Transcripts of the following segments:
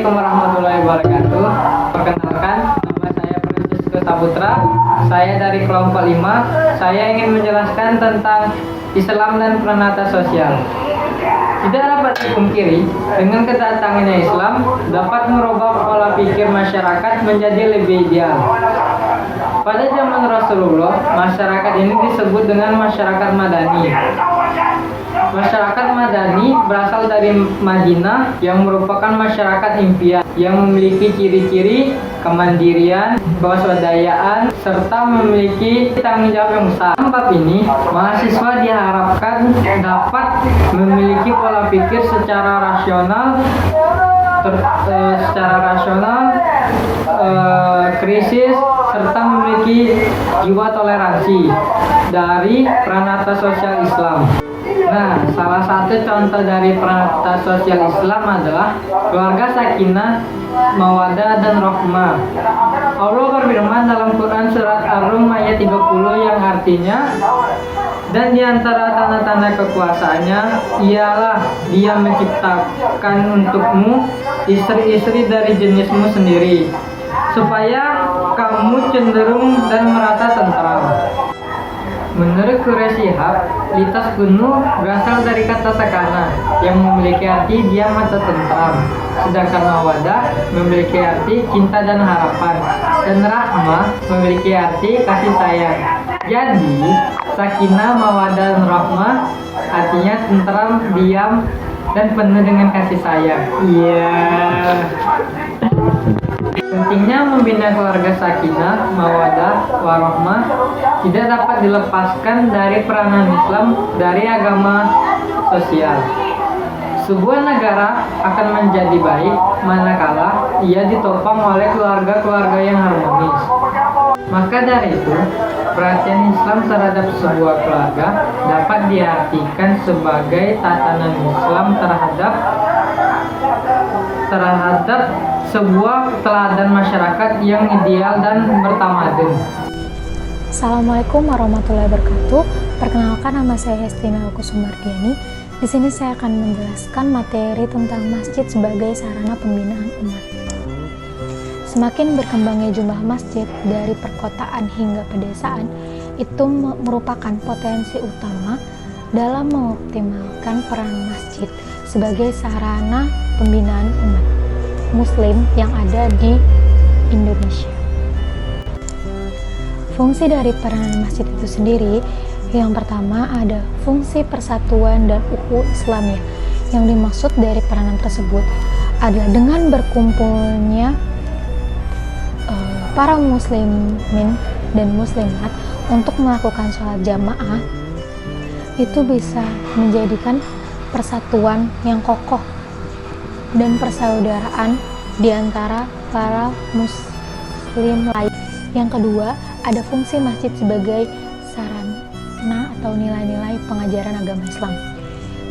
Assalamualaikum warahmatullahi wabarakatuh. Perkenalkan, nama saya Francisco Saputra. Saya dari kelompok 5. Saya ingin menjelaskan tentang Islam dan peranata sosial. Tidak dapat dipungkiri, dengan kedatangannya Islam dapat merubah pola pikir masyarakat menjadi lebih ideal. Pada zaman Rasulullah, masyarakat ini disebut dengan masyarakat Madani. Masyarakat Madani berasal dari Madinah yang merupakan masyarakat impian yang memiliki ciri-ciri kemandirian, kewaspadaan, serta memiliki tanggung jawab yang besar. Dalam bab ini, mahasiswa diharapkan dapat memiliki pola pikir secara rasional, krisis, serta memiliki jiwa toleransi dari peranata sosial Islam. Nah, salah satu contoh dari peranata sosial Islam adalah keluarga sakinah, mawaddah, dan rahmah. Allah berfirman dalam Quran surat Ar-Rum ayat 30 yang artinya, dan di antara tanda-tanda kekuasaannya ialah Dia menciptakan untukmu istri-istri dari jenismu sendiri, supaya kamu cenderung dan merasa tentram. Menurut Quraish Shihab, litas kuno berasal dari kata sakana yang memiliki arti diam atau tentram, sedangkan mawadah memiliki arti cinta dan harapan, dan rahmah memiliki arti kasih sayang. Jadi, sakinah, mawadah, dan rahmah artinya tentram, diam, dan penuh dengan kasih sayang. Pentingnya membina keluarga sakinah, mawaddah, warahmah tidak dapat dilepaskan dari peranan Islam dari agama sosial. Sebuah negara akan menjadi baik manakala ia ditopang oleh keluarga-keluarga yang harmonis. Maka dari itu, perhatian Islam terhadap sebuah keluarga dapat diartikan sebagai tatanan Islam terhadap sebuah teladan masyarakat yang ideal dan bertamadun. Assalamualaikum warahmatullahi wabarakatuh. Perkenalkan, nama saya Hestina Kusumardiani. Di sini saya akan menjelaskan materi tentang masjid sebagai sarana pembinaan umat. Semakin berkembangnya jumlah masjid dari perkotaan hingga pedesaan, itu merupakan potensi utama dalam mengoptimalkan peran masjid sebagai sarana pembinaan umat Muslim yang ada di Indonesia. Fungsi dari peranan masjid itu sendiri, yang pertama ada fungsi persatuan dan ukhuwah Islamiyah. Yang dimaksud dari peranan tersebut adalah dengan berkumpulnya para muslimin dan muslimat untuk melakukan sholat jamaah, itu bisa menjadikan persatuan yang kokoh dan persaudaraan di antara para muslim lain. Yang kedua, ada fungsi masjid sebagai sarana atau nilai-nilai pengajaran agama Islam.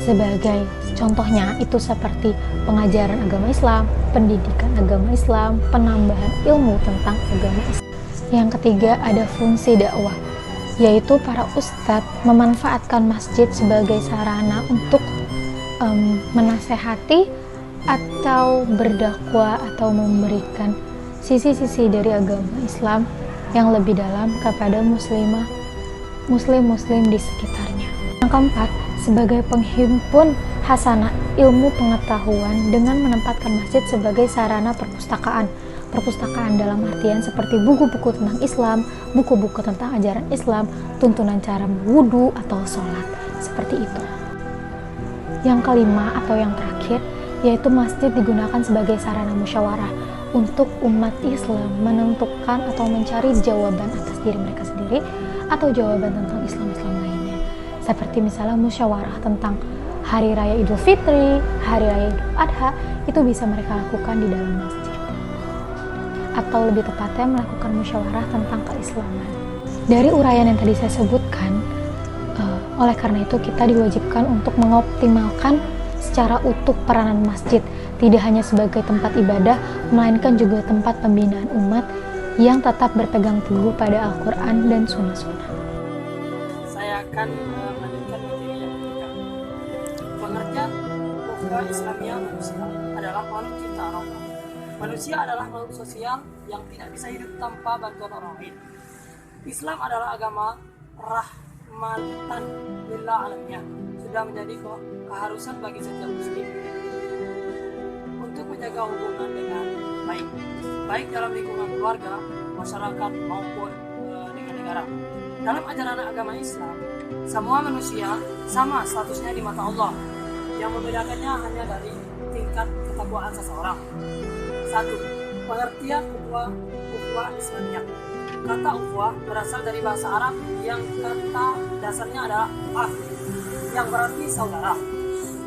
Sebagai contohnya itu seperti pengajaran agama Islam, pendidikan agama Islam, penambahan ilmu tentang agama Islam. Yang ketiga, ada fungsi dakwah, yaitu para ustadz memanfaatkan masjid sebagai sarana untuk menasehati atau berdakwah atau memberikan sisi-sisi dari agama Islam yang lebih dalam kepada muslim di sekitarnya. Yang keempat, sebagai penghimpun hasanah ilmu pengetahuan dengan menempatkan masjid sebagai sarana perpustakaan dalam artian seperti buku-buku tentang Islam, buku-buku tentang ajaran Islam, tuntunan cara berwudu atau sholat, seperti itu. Yang kelima atau yang terakhir, yaitu masjid digunakan sebagai sarana musyawarah untuk umat Islam menentukan atau mencari jawaban atas diri mereka sendiri atau jawaban tentang Islam lainnya. Seperti misalnya musyawarah tentang Hari Raya Idul Fitri, Hari Raya Idul Adha, itu bisa mereka lakukan di dalam masjid. Atau lebih tepatnya melakukan musyawarah tentang keislaman. Dari uraian yang tadi saya sebutkan, oleh karena itu kita diwajibkan untuk mengoptimalkan secara utuh peranan masjid, tidak hanya sebagai tempat ibadah, melainkan juga tempat pembinaan umat yang tetap berpegang teguh pada Al-Quran dan Sunnah-Sunnah. Saya akan melanjutkan materi yang ketiga. Pengertian ukhuwah Islamiyah adalah makhluk ciptaan Allah Manusia adalah makhluk sosial yang tidak bisa hidup tanpa bantuan orang lain. Islam adalah agama rahmatan lil alamin, sudah menjadi keharusan bagi setiap muslim untuk menjaga hubungan dengan baik dalam lingkungan keluarga, masyarakat maupun dengan negara. Dalam ajaran agama Islam, semua manusia sama statusnya di mata Allah. Yang membedakannya hanya dari tingkat ketakwaan seseorang. 1. Pengertian ukhuwah Islamiyah. Kata ukhuwah berasal dari bahasa Arab yang kata dasarnya adalah akh, yang berarti saudara.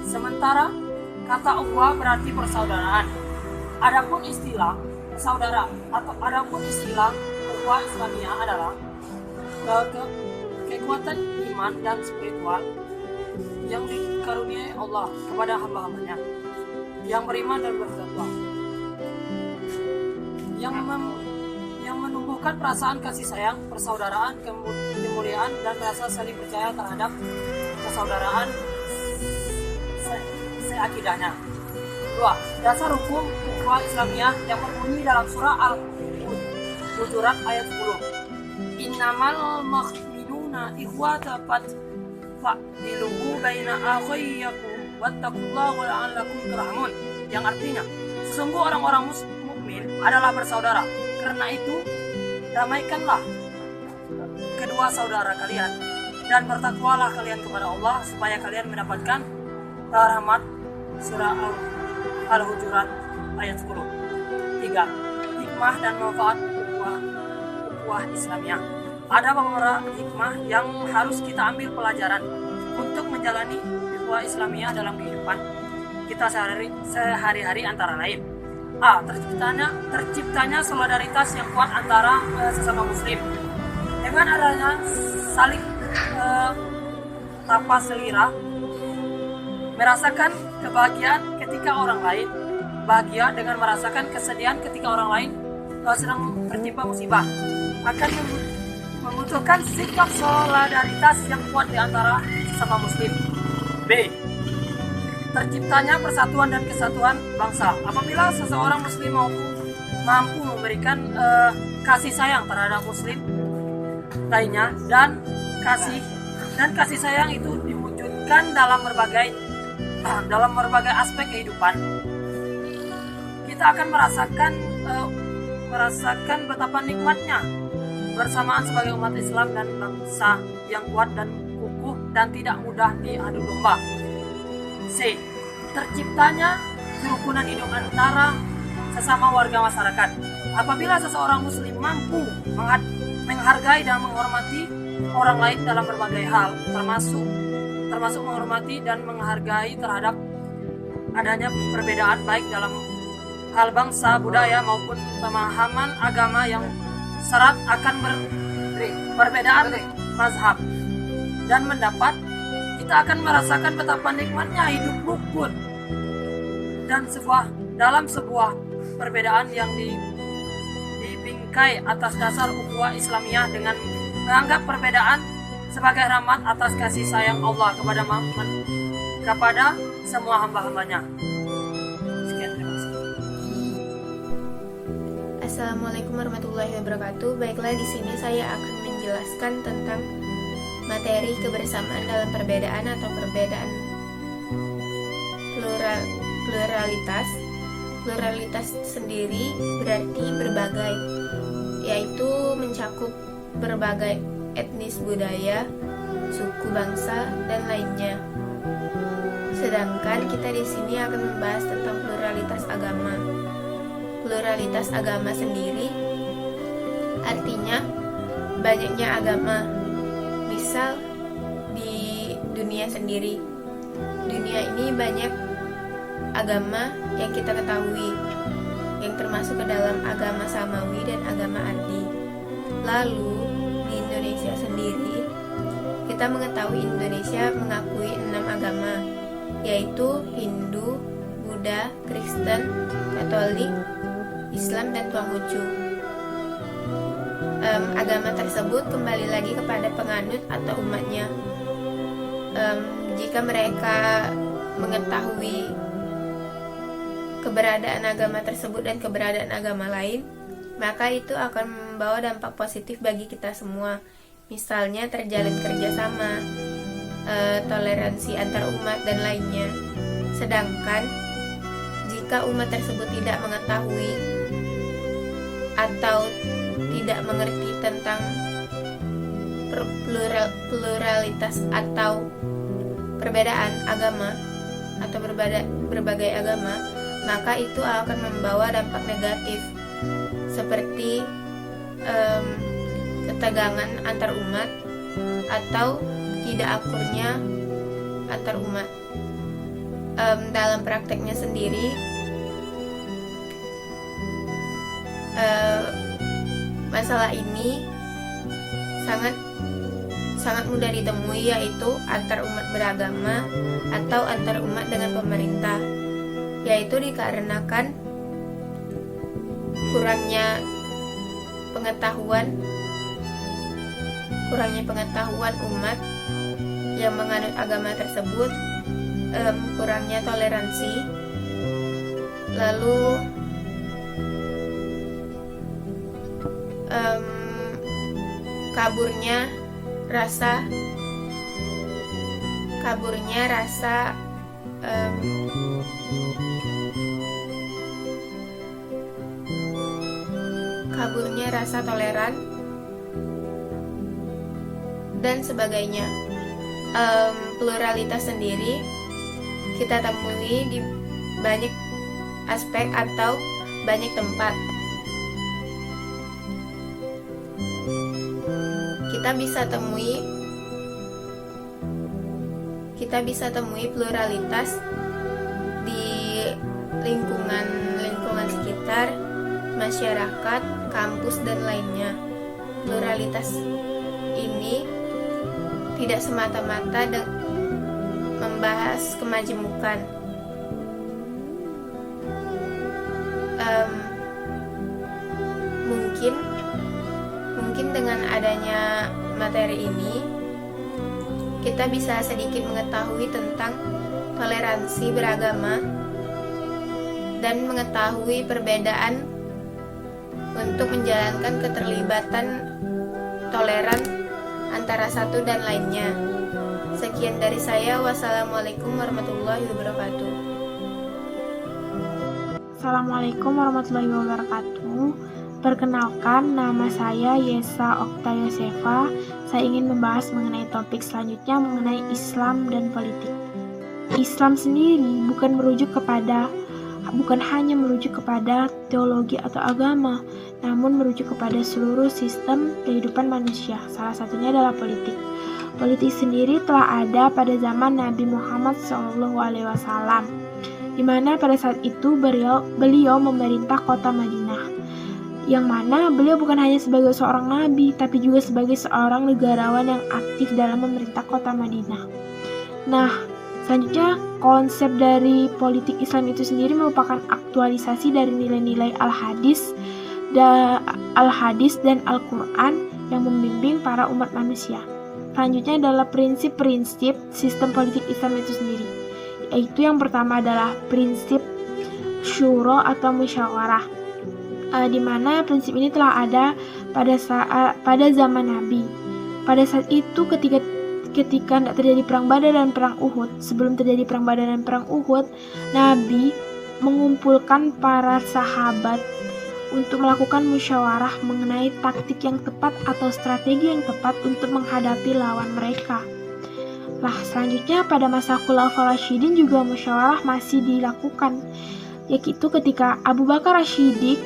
Sementara kata ukhuwah berarti persaudaraan. Adapun istilah ukhuwah Islamiyah adalah kekuatan iman dan spiritual yang dikaruniai Allah kepada hamba-hambanya yang beriman dan bertakwa, yang menumbuhkan perasaan kasih sayang, persaudaraan, kemuliaan, dan rasa saling percaya terhadap persaudaraan seakidahnya. 2. Dasar hukum ukhuwah Islamiyah yang berbunyi dalam surah Al-Hujurat ayat 10. Innamal mu'minuna ikhwata fa'dilu baina akhayyakum wattaqullaha la'allakum turhamun, yang artinya sesungguh orang-orang mukmin adalah bersaudara, karena itu damaikanlah kedua saudara kalian dan bertakwalah kalian kepada Allah supaya kalian mendapatkan rahmat. Surah Al-Hujurat ayat 10. 3. Hikmah dan manfaat ukhuwah Islamiyah. Ada beberapa hikmah yang harus kita ambil pelajaran untuk menjalani ukhuwah Islamiyah dalam kehidupan kita sehari-hari, antara lain: A. Terciptanya solidaritas yang kuat antara sesama muslim. Dengan adanya saling tapa selira, merasakan kebahagiaan ketika orang lain bahagia dengan merasakan kesedihan ketika orang lain sedang tertimpa musibah, akan membutuhkan sikap solidaritas yang kuat di antara sesama muslim. B. Terciptanya persatuan dan kesatuan bangsa. Apabila seseorang muslim mampu memberikan kasih sayang terhadap muslim lainnya, dan kasih sayang itu diwujudkan dalam berbagai aspek kehidupan, kita akan merasakan betapa nikmatnya bersamaan sebagai umat Islam dan bangsa yang kuat dan kukuh dan tidak mudah diadu domba. C. Terciptanya kerukunan hidup antara sesama warga masyarakat. Apabila seseorang muslim mampu menghargai dan menghormati orang lain dalam berbagai hal, termasuk menghormati dan menghargai terhadap adanya perbedaan baik dalam hal bangsa, budaya maupun pemahaman agama yang syarat akan perbedaan mazhab dan pendapat, kita akan merasakan betapa nikmatnya hidup rukun dan dalam sebuah perbedaan yang dibingkai atas dasar ukhuwah Islamiyah dengan menganggap perbedaan sebagai rahmat atas kasih sayang Allah kepada semua hamba-hambanya. Sekian, terima kasih. Assalamualaikum warahmatullahi wabarakatuh. Baiklah, di sini saya akan menjelaskan tentang materi kebersamaan dalam perbedaan atau perbedaan pluralitas. Pluralitas sendiri berarti berbagai, yaitu mencakup berbagai etnis, budaya, suku, bangsa, dan lainnya. Sedangkan kita di sini akan membahas tentang pluralitas agama. Pluralitas agama sendiri artinya banyaknya agama. Misal di dunia sendiri, dunia ini banyak agama yang kita ketahui, yang termasuk ke dalam agama Samawi dan agama Adi. Lalu di Indonesia sendiri, kita mengetahui Indonesia mengakui 6 agama, yaitu Hindu, Buddha, Kristen, Katolik, Islam, dan Konghucu. Agama tersebut kembali lagi kepada penganut atau umatnya. Jika mereka mengetahui keberadaan agama tersebut dan keberadaan agama lain, maka itu akan membawa dampak positif bagi kita semua. Misalnya terjalin kerjasama, toleransi antar umat dan lainnya. Sedangkan jika umat tersebut tidak mengetahui atau tidak mengerti tentang pluralitas atau perbedaan agama atau berbagai agama, maka itu akan membawa dampak negatif seperti ketegangan antar umat atau tidak akurnya antar umat. Dalam prakteknya sendiri, masalah ini sangat mudah ditemui, yaitu antar umat beragama atau antar umat dengan pemerintah, yaitu dikarenakan kurangnya pengetahuan umat yang menganut agama tersebut, kurangnya toleransi, lalu kaburnya rasa toleran dan sebagainya. Pluralitas sendiri kita temui di banyak aspek atau banyak tempat. Kita bisa temui pluralitas di lingkungan sekitar, masyarakat, kampus dan lainnya. Pluralitas ini tidak semata-mata membahas kemajemukan. Mungkin dengan adanya materi ini kita bisa sedikit mengetahui tentang toleransi beragama dan mengetahui perbedaan untuk menjalankan keterlibatan toleran antara satu dan lainnya. Sekian dari saya. Wassalamualaikum warahmatullahi wabarakatuh. Assalamualaikum warahmatullahi wabarakatuh. Perkenalkan, nama saya Yesa Okta Yosefa. Saya ingin membahas mengenai topik selanjutnya mengenai Islam dan politik. Islam sendiri bukan hanya merujuk kepada teologi atau agama, namun merujuk kepada seluruh sistem kehidupan manusia. Salah satunya adalah politik. Politik sendiri telah ada pada zaman Nabi Muhammad SAW, di mana pada saat itu beliau memerintah kota Madinah, yang mana beliau bukan hanya sebagai seorang nabi, tapi juga sebagai seorang negarawan yang aktif dalam memerintah kota Madinah. Nah, selanjutnya konsep dari politik Islam itu sendiri merupakan aktualisasi dari nilai-nilai Al-Hadis dan Al-Quran yang membimbing para umat manusia. Selanjutnya adalah prinsip-prinsip sistem politik Islam itu sendiri, yaitu yang pertama adalah prinsip syuro atau musyawarah, di mana prinsip ini telah ada pada zaman Nabi. Pada saat itu ketika tidak terjadi perang Badar dan perang Uhud, sebelum terjadi perang Badar dan perang Uhud, Nabi mengumpulkan para sahabat untuk melakukan musyawarah mengenai taktik yang tepat atau strategi yang tepat untuk menghadapi lawan mereka. Nah, selanjutnya pada masa Khulafaur Rasyidin juga musyawarah masih dilakukan, yaitu ketika Abu Bakar As-Siddiq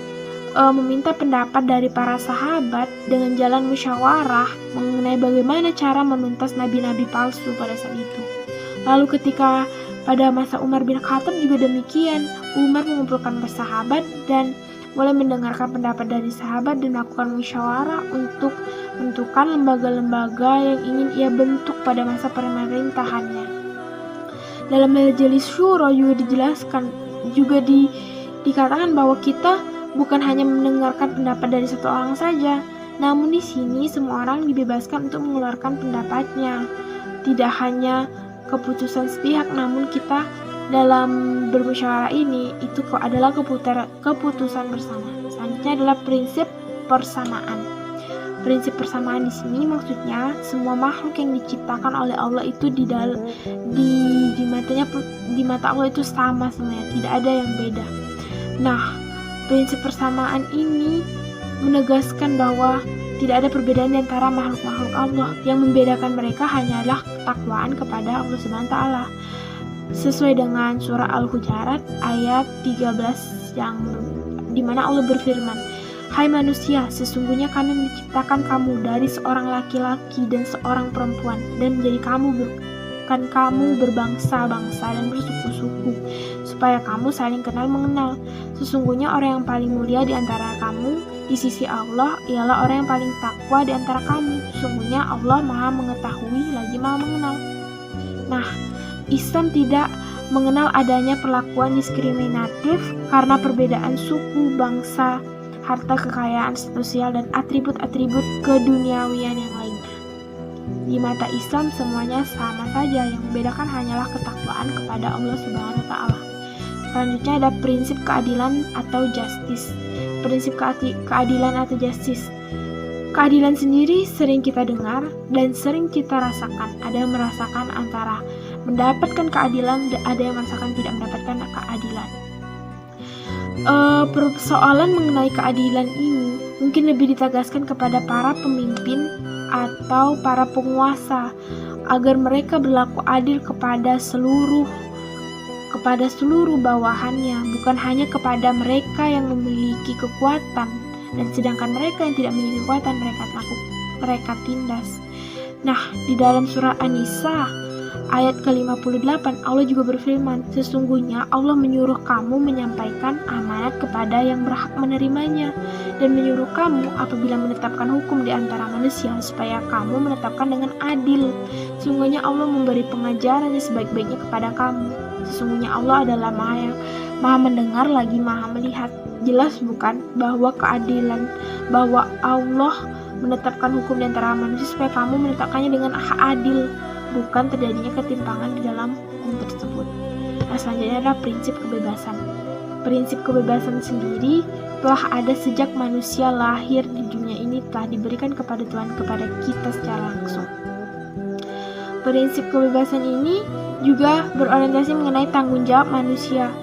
meminta pendapat dari para sahabat dengan jalan musyawarah mengenai bagaimana cara menuntas nabi-nabi palsu pada saat itu. Lalu ketika pada masa Umar bin Khattab juga demikian, Umar mengumpulkan para sahabat dan mulai mendengarkan pendapat dari sahabat dan melakukan musyawarah untuk menentukan lembaga-lembaga yang ingin ia bentuk pada masa pemerintahannya. Dalam majelis syuro juga dikatakan bahwa kita bukan hanya mendengarkan pendapat dari satu orang saja, namun di sini semua orang dibebaskan untuk mengeluarkan pendapatnya. Tidak hanya keputusan sepihak, namun kita dalam bermusyawarah ini itu adalah keputusan bersama. Selanjutnya adalah prinsip persamaan. Prinsip persamaan di sini maksudnya semua makhluk yang diciptakan oleh Allah itu di mata Allah itu sama semuanya, tidak ada yang beda. Nah, prinsip persamaan ini menegaskan bahwa tidak ada perbedaan di antara makhluk-makhluk Allah. Yang membedakan mereka hanyalah ketakwaan kepada Allah Subhanahu wa taala. Sesuai dengan surah Al-Hujurat ayat 13 yang dimana Allah berfirman, "Hai manusia, sesungguhnya kami menciptakan kamu dari seorang laki-laki dan seorang perempuan dan menjadikan kamu berbangsa-bangsa dan bersuku-suku supaya kamu saling kenal mengenal. Sesungguhnya orang yang paling mulia di antara kamu di sisi Allah ialah orang yang paling takwa di antara kamu. Sesungguhnya Allah Maha mengetahui lagi Maha mengenal." Nah, Islam tidak mengenal adanya perlakuan diskriminatif karena perbedaan suku, bangsa, harta kekayaan, sosial, dan atribut-atribut keduniawian yang lainnya. Di mata Islam semuanya sama saja, yang membedakan hanyalah ketakwaan kepada Allah Subhanahu wa taala. Selanjutnya ada prinsip keadilan atau justice. Prinsip keadilan atau justice. Keadilan sendiri sering kita dengar dan sering kita rasakan. Ada yang merasakan antara mendapatkan keadilan dan ada yang merasakan tidak mendapatkan keadilan. Persoalan mengenai keadilan ini mungkin lebih ditegaskan kepada para pemimpin atau para penguasa agar mereka berlaku adil kepada seluruh bawahannya, bukan hanya kepada mereka yang memiliki kekuatan, dan sedangkan mereka yang tidak memiliki kekuatan mereka tindas. Nah, di dalam surah An-Nisa ayat ke-58 Allah juga berfirman, "Sesungguhnya Allah menyuruh kamu menyampaikan amanat kepada yang berhak menerimanya dan menyuruh kamu apabila menetapkan hukum di antara manusia supaya kamu menetapkan dengan adil. Sesungguhnya Allah memberi pengajaran yang sebaik-baiknya kepada kamu. Sesungguhnya Allah adalah Maha mendengar lagi Maha melihat." Jelas bukan bahwa bahwa Allah menetapkan hukum di antara manusia supaya kamu menetapkannya dengan adil, bukan terjadinya ketimpangan di dalam hukum tersebut. Nah, selanjutnya adalah prinsip kebebasan. Prinsip kebebasan sendiri telah ada sejak manusia lahir di dunia ini, telah diberikan kepada Tuhan kepada kita secara langsung. Prinsip kebebasan ini juga berorientasi mengenai tanggung jawab manusia.